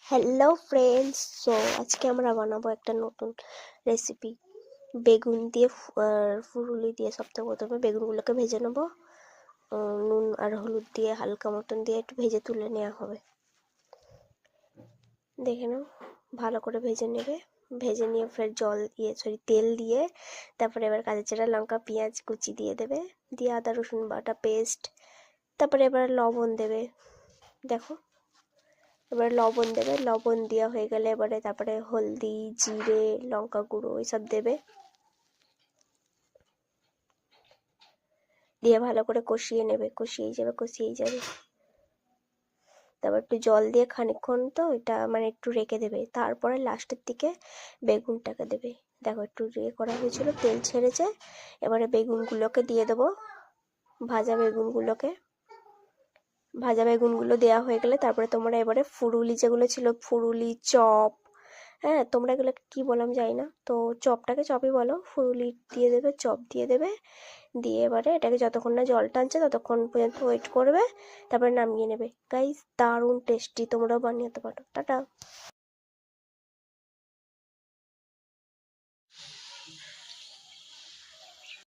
Hello friends, আজকে আমরা বানাবো একটা নতুন রেসিপি বেগুন দিয়ে আর ফুলুলি দিয়ে। সবথেকে প্রথমে বেগুনগুলোকে ভেজে নেবো। নুন আর হলুদ দিয়ে হালকা মতন দিয়ে একটু ভেজে তুলে নেওয়া হবে। দেখে নাও, ভালো করে ভেজে নেবে। ভেজে নিয়ে ফের তেল দিয়ে তারপরে এবার কাঁচা জিরা লঙ্কা পেঁয়াজ কুচি দিয়ে দেবে, দিয়ে আদা রসুন বাটা পেস্ট, তারপরে এবার লবণ দেবে। দেখো, এবার লবণ দেবে, লবণ দেওয়া হয়ে গেলে এবারে তারপরে হলদি জিরে লঙ্কা গুঁড়ো এইসব দেবে, দিয়ে ভালো করে কষিয়ে নেবে। কষিয়েই যাবে। তারপর একটু জল দিয়ে খানিকক্ষণ তো এটা মানে একটু রেখে দেবে, তারপরে লাস্টের দিকে বেগুনটাকে দেবে। দেখো, একটু করা হয়েছিল, তেল ছেড়েছে। এবারে বেগুনগুলোকে দিয়ে দেবো, ভাজা বেগুনগুলোকে। ভাজা বেগুনগুলো দেওয়া হয়ে গেলে তারপরে তোমরা এবারে ফুরুলি যেগুলো ছিল, ফুরুলি চপ, হ্যাঁ তোমরা এগুলো কি বলো আমি জানি না, তো চপটাকে চপই বলো, ফুরুলি দিয়ে দেবে, চপ দিয়ে দেবে। দিয়ে এবারে এটাকে যতক্ষণ না জল টানছে ততক্ষণ পর্যন্ত ওয়েট করবে, তারপরে নামিয়ে নেবে। গাইস, দারুণ টেস্টি, তোমরাও বানিয়ে পারো। টাটা।